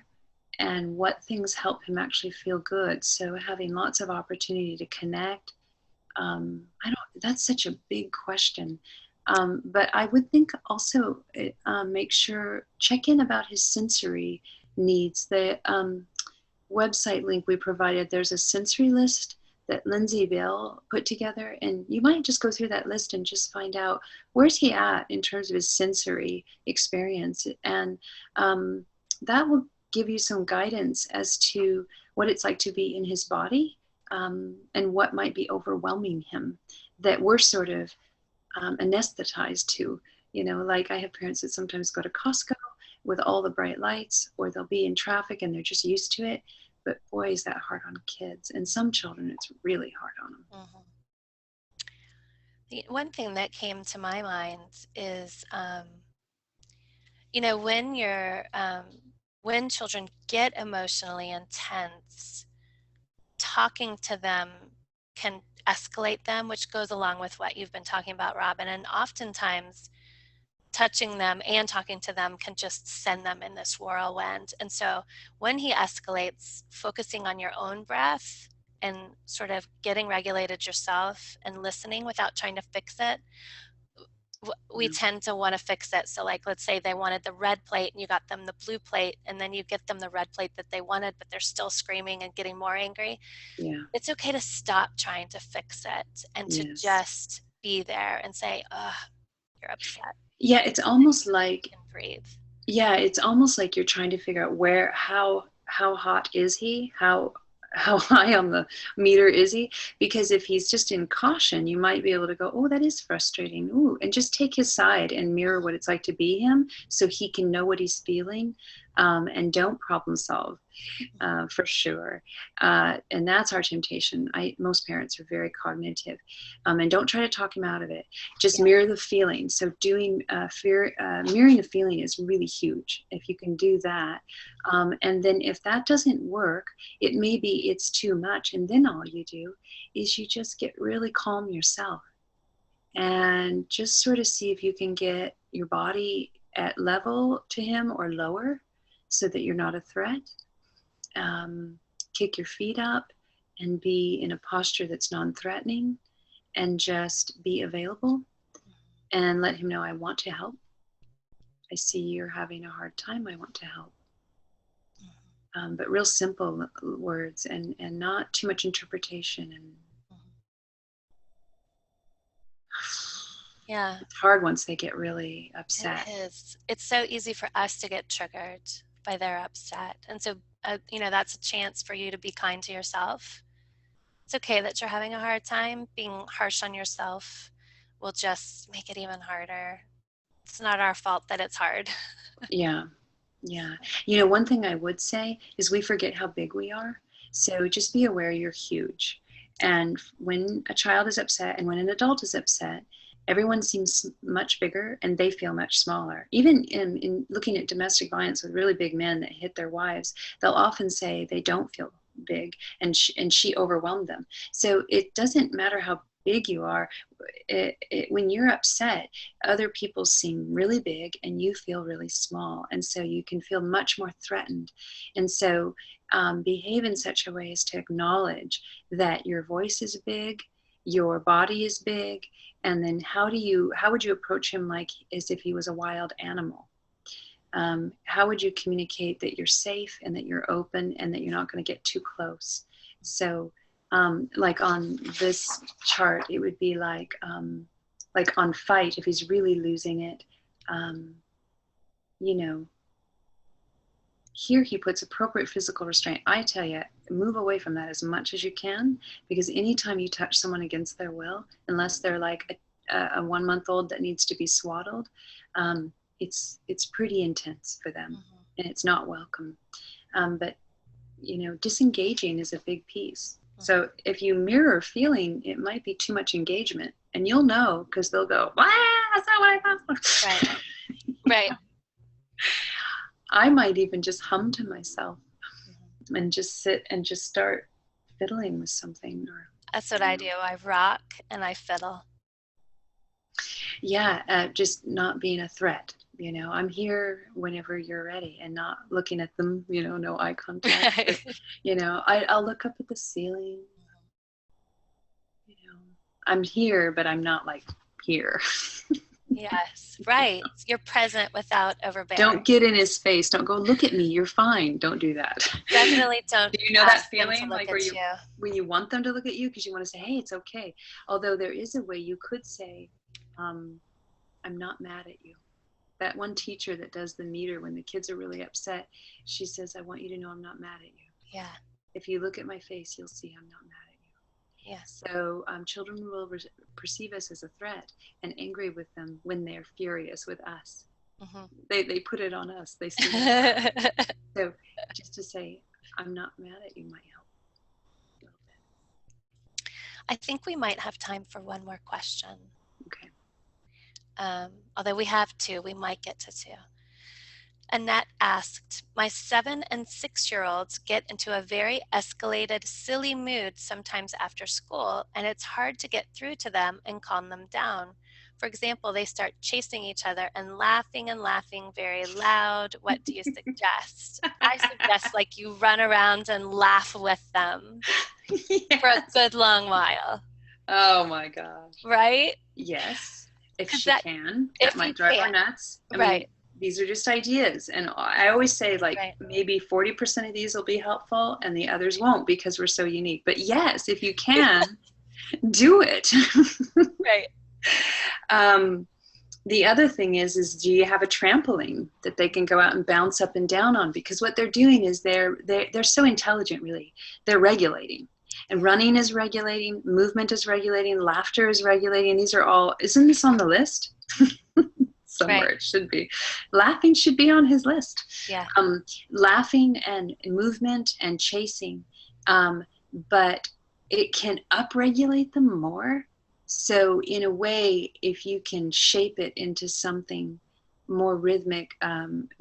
and what things help him actually feel good. So having lots of opportunity to connect. That's such a big question. But I would think also make sure, check in about his sensory needs. The website link we provided, there's a sensory list that Lindsay Bell put together, and you might just go through that list and just find out where's he at in terms of his sensory experience, and that will give you some guidance as to what it's like to be in his body, and what might be overwhelming him that we're sort of anesthetized to. Like I have parents that sometimes go to Costco with all the bright lights, or they'll be in traffic and they're just used to it. But boy, is that hard on kids. And some children, it's really hard on them. Mm-hmm. The one thing that came to my mind is, when children get emotionally intense, talking to them can escalate them, which goes along with what you've been talking about, Robbyn. And oftentimes touching them and talking to them can just send them in this whirlwind. And so when he escalates, focusing on your own breath and sort of getting regulated yourself and listening without trying to fix it, we tend to want to fix it. So like, let's say they wanted the red plate and you got them the blue plate, and then you get them the red plate that they wanted, but they're still screaming and getting more angry. Yeah. It's okay to stop trying to fix it and to Yes. just be there and say, oh, you're upset. Yeah, it's almost like, You can breathe. yeah, it's almost like you're trying to figure out how hot is he? How high on the meter is he? Because if he's just in caution, you might be able to go, oh, that is frustrating. Ooh, and just take his side and mirror what it's like to be him, so he can know what he's feeling, and don't problem solve, for sure. And that's our temptation. Most parents are very cognitive, and don't try to talk him out of it. Just mirror the feeling. So doing mirroring the feeling is really huge if you can do that. And then if that doesn't work, it may be it's too much, and then all you do is you just get really calm yourself and just sort of see if you can get your body at level to him or lower, so that you're not a threat. Kick your feet up and be in a posture that's non-threatening, and just be available and let him know, I want to help. I see you're having a hard time. I want to help. But real simple words, and not too much interpretation. And yeah, it's hard once they get really upset. It is. It's so easy for us to get triggered by their upset. And so, that's a chance for you to be kind to yourself. It's okay that you're having a hard time. Being harsh on yourself will just make it even harder. It's not our fault that it's hard. Yeah. One thing I would say is we forget how big we are. So just be aware you're huge. And when a child is upset and when an adult is upset, everyone seems much bigger and they feel much smaller. Even in looking at domestic violence with really big men that hit their wives, they'll often say they don't feel big, and she overwhelmed them. So it doesn't matter how big you are. When you're upset, other people seem really big and you feel really small, and so you can feel much more threatened. And so behave in such a way as to acknowledge that your voice is big, your body is big, and then how would you approach him like as if he was a wild animal? How would you communicate that you're safe and that you're open and that you're not going to get too close? So like on this chart, it would be like on fight, if he's really losing it, here he puts appropriate physical restraint. I tell you, move away from that as much as you can, because anytime you touch someone against their will, unless they're like a 1-month-old that needs to be swaddled, it's pretty intense for them, and it's not welcome. But disengaging is a big piece. So if you mirror feeling, it might be too much engagement, and you'll know, because they'll go, that's not what I thought. Right. I might even just hum to myself and just sit and just start fiddling with something. That's what I do. I rock and I fiddle. Yeah, just not being a threat. I'm here whenever you're ready, and not looking at them, no eye contact. But, I'll look up at the ceiling. I'm here, but I'm not like here. Yes, right. You're present without overbearing. Don't get in his face. Don't go, look at me, you're fine. Don't do that. Definitely don't. Do you know that feeling like when you want them to look at you because you want to say, hey, it's okay. Although there is a way you could say, I'm not mad at you. That one teacher that does the meter when the kids are really upset, she says, I want you to know I'm not mad at you. Yeah. If you look at my face, you'll see I'm not mad at you. Yeah. So children will perceive us as a threat and angry with them when they're furious with us. They put it on us. They see it. So just to say, I'm not mad at you might help a little bit. I think we might have time for one more question. Okay. Although we have two, we might get to two. Annette asked, my 7 and 6-year-olds get into a very escalated, silly mood sometimes after school, and it's hard to get through to them and calm them down. For example, they start chasing each other and laughing very loud. What do you suggest? I suggest like you run around and laugh with them for a Yes. good long while, Oh my gosh. right? Yes. If 'Cause she can, that if you might drive her can, nuts. I mean, right, these are just ideas. And I always say, like, right, maybe 40% of these will be helpful and the others won't because we're so unique. But yes, if you can, do it. right. um, the other thing is do you have a trampoline that they can go out and bounce up and down on? Because what they're doing is they're so intelligent, really. They're regulating. And running is regulating, movement is regulating, laughter is regulating. These are all, isn't this on the list? Somewhere Right. it should be. Laughing should be on his list. Yeah. Laughing and movement and chasing. But it can upregulate them more. So in a way, if you can shape it into something more rhythmic,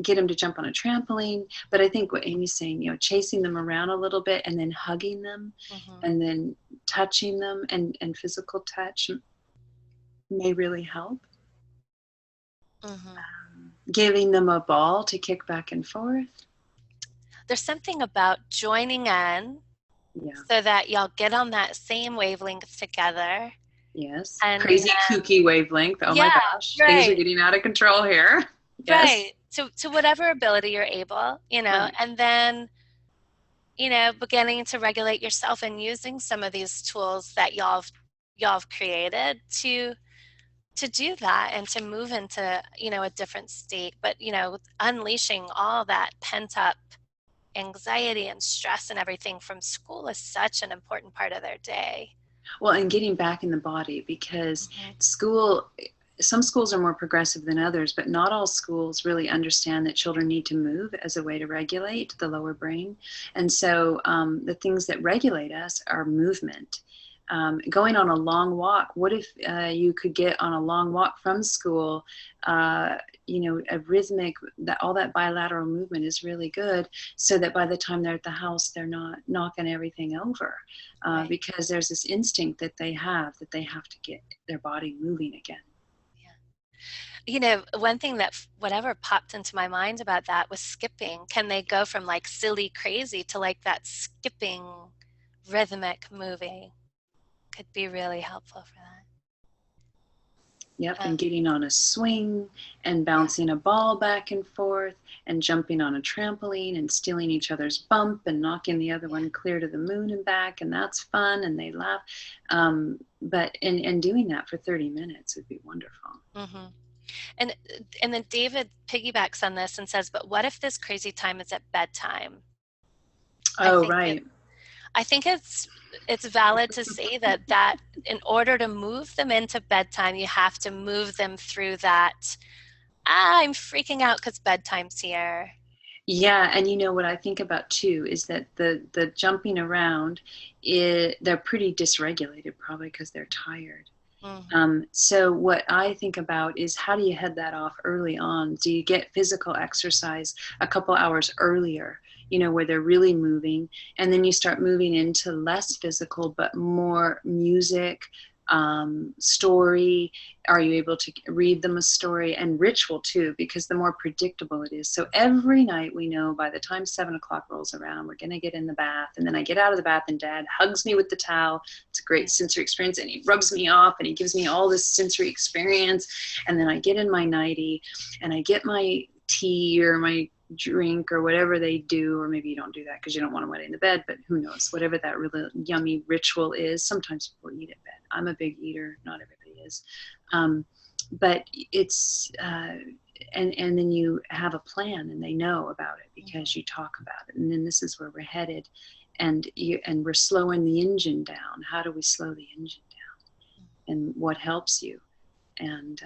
get them to jump on a trampoline. But I think what Amy's saying, chasing them around a little bit and then hugging them Mm-hmm. and then touching them and physical touch may really help. Mm-hmm. Giving them a ball to kick back and forth. There's something about joining in Yeah. so that y'all get on that same wavelength together. Yes. And Crazy kooky wavelength. Oh my yeah, gosh. Things are right, getting out of control here. Yes. right. To whatever ability you're able, Right. and then, beginning to regulate yourself and using some of these tools that y'all have created to do that and to move into, a different state. But, unleashing all that pent up anxiety and stress and everything from school is such an important part of their day. Well, and getting back in the body, because Mm-hmm. some schools are more progressive than others, but not all schools really understand that children need to move as a way to regulate the lower brain. And so the things that regulate us are movement. Going on a long walk. What if you could get on a long walk from school? A rhythmic, all that bilateral movement is really good, so that by the time they're at the house, they're not knocking everything over, Right. because there's this instinct that they have to get their body moving again. Yeah. One thing that whatever popped into my mind about that was skipping. Can they go from like silly crazy to like that skipping rhythmic moving? Could be really helpful for that. Yep, Um, and getting on a swing and yeah. bouncing a ball back and forth and jumping on a trampoline and stealing each other's bump and knocking the other one clear to the moon and back, and that's fun and they laugh. But doing that for 30 minutes would be wonderful. Mm-hmm. And then David piggybacks on this and says, "But what if this crazy time is at bedtime?" I Oh, think right. it's valid to say that in order to move them into bedtime, you have to move them through that. I'm freaking out because bedtime's here. Yeah, and what I think about too is that the jumping around, they're pretty dysregulated, probably because they're tired. Mm-hmm. So what I think about is, how do you head that off early on? Do you get physical exercise a couple hours earlier, where they're really moving, and then you start moving into less physical but more music, story? Are you able to read them a story, and ritual too, because the more predictable it is. So every night we know by the time 7 o'clock rolls around, we're going to get in the bath, and then I get out of the bath and Dad hugs me with the towel. It's a great sensory experience, and he rubs me off and he gives me all this sensory experience. And then I get in my nightie and I get my tea or my drink or whatever they do, or maybe you don't do that because you don't want them wet in the bed, but who knows, whatever that really yummy ritual is. Sometimes people eat at bed. I'm a big eater, not everybody is. But it's and then you have a plan and they know about it because you talk about it, and then this is where we're headed, and we're slowing the engine down. How do we slow the engine down, and what helps you? And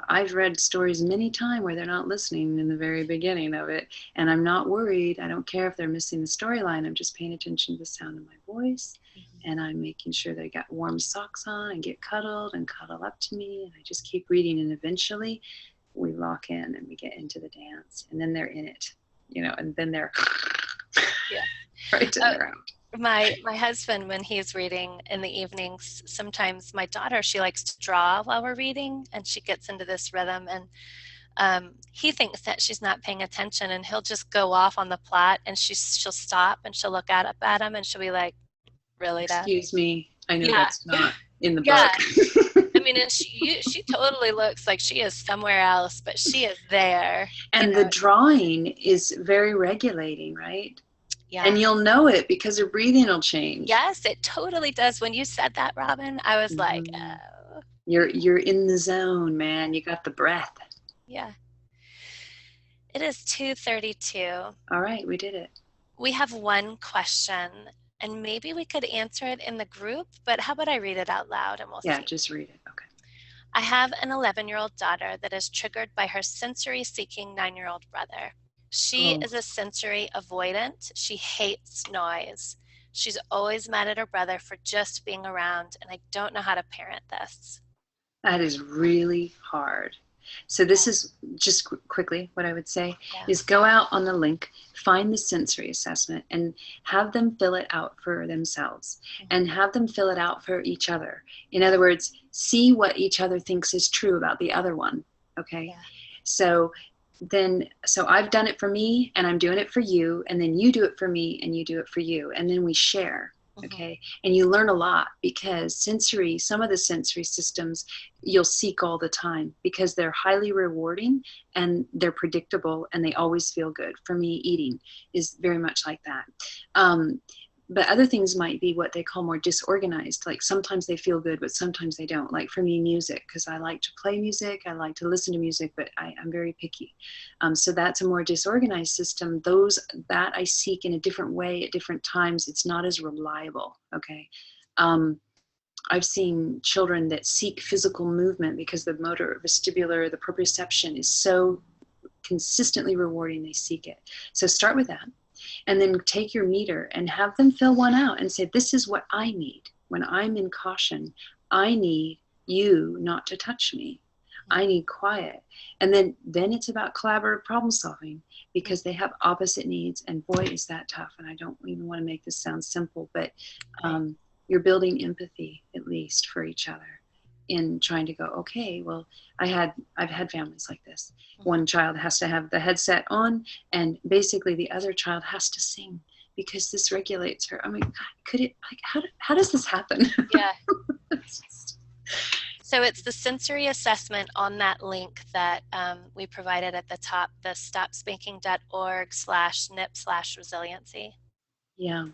I've read stories many times where they're not listening in the very beginning of it, and I'm not worried. I don't care if they're missing the storyline. I'm just paying attention to the sound of my voice, and I'm making sure they got warm socks on and get cuddled and cuddle up to me, and I just keep reading, and eventually we lock in and we get into the dance, and then they're in it, and then they're Yeah. right around. My husband, when he's reading in the evenings, sometimes my daughter, she likes to draw while we're reading, and she gets into this rhythm, and he thinks that she's not paying attention, and he'll just go off on the plot, and she'll stop and she'll look up at him, and she'll be like, "Really, Dad?" Excuse me, I know Yeah, that's not in the yeah. book. I mean, and she totally looks like she is somewhere else, but she is there. And the drawing is very regulating, right? Yeah. And you'll know it because her breathing will change. Yes, it totally does. When you said that, Robbyn, I was like, Mm-hmm. oh. You're in the zone, man. You got the breath. Yeah. It is 2:32. All right, we did it. We have one question, and maybe we could answer it in the group, but how about I read it out loud and we'll see. Yeah, just read it. Okay. I have an 11-year-old daughter that is triggered by her sensory-seeking 9-year-old brother. She is a sensory avoidant. She hates noise. She's always mad at her brother for just being around, and I don't know how to parent this. That is really hard. So this is just quickly what I would say is go out on the link, find the sensory assessment, and have them fill it out for themselves, and have them fill it out for each other. In other words, see what each other thinks is true about the other one. Okay. Yeah. So I've done it for me, and I'm doing it for you, and then you do it for me, and you do it for you, and then we share. Okay. And you learn a lot, because some of the sensory systems you'll seek all the time because they're highly rewarding and they're predictable and they always feel good. For me, eating is very much like that. But other things might be what they call more disorganized. Like sometimes they feel good, but sometimes they don't. Like for me, music, because I like to play music, I like to listen to music, but I'm very picky. So that's a more disorganized system. That I seek in a different way at different times. It's not as reliable, okay? I've seen children that seek physical movement because the motor vestibular, the proprioception is so consistently rewarding, they seek it. So start with that. And then take your meter and have them fill one out and say, this is what I need. When I'm in caution, I need you not to touch me. I need quiet. And then it's about collaborative problem solving, because they have opposite needs, and boy, is that tough. And I don't even want to make this sound simple, but you're building empathy, at least for each other, in trying to go, okay, well, I've had families like this. One child has to have the headset on, and basically the other child has to sing because this regulates her. I mean, how does this happen? Yeah. So it's the sensory assessment on that link that we provided at the top, the stopspanking.org/NIP/resiliency. Yeah.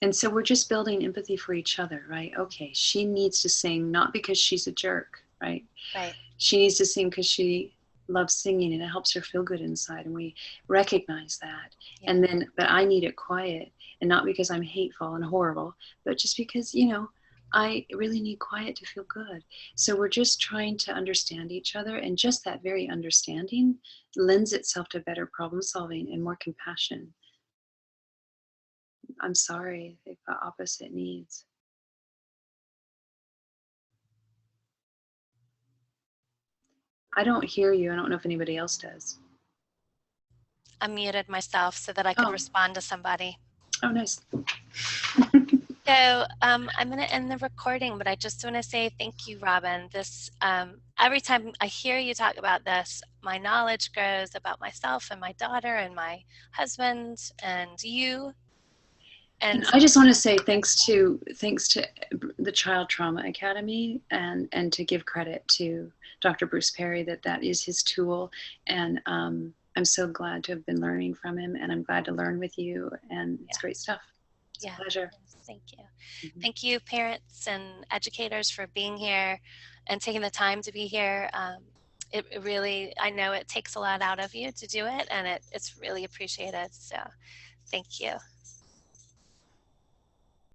And so we're just building empathy for each other, right? Okay, she needs to sing not because she's a jerk, right? Right. She needs to sing because she loves singing and it helps her feel good inside, and we recognize that. Yeah. And then, but I need it quiet, and not because I'm hateful and horrible, but just because, I really need quiet to feel good. So we're just trying to understand each other, and just that very understanding lends itself to better problem solving and more compassion. I'm sorry, they've got opposite needs. I don't hear you. I don't know if anybody else does. I muted myself so that I could respond to somebody. Oh, nice. So I'm going to end the recording, but I just want to say thank you, Robbyn. This every time I hear you talk about this, my knowledge grows about myself and my daughter and my husband and you. And I just want to say thanks to the Child Trauma Academy, and to give credit to Dr. Bruce Perry that is his tool. And I'm so glad to have been learning from him, and I'm glad to learn with you. And it's great stuff. It's a pleasure. Thank you. Mm-hmm. Thank you, parents and educators, for being here and taking the time to be here. It really, I know it takes a lot out of you to do it, and it's really appreciated. So thank you.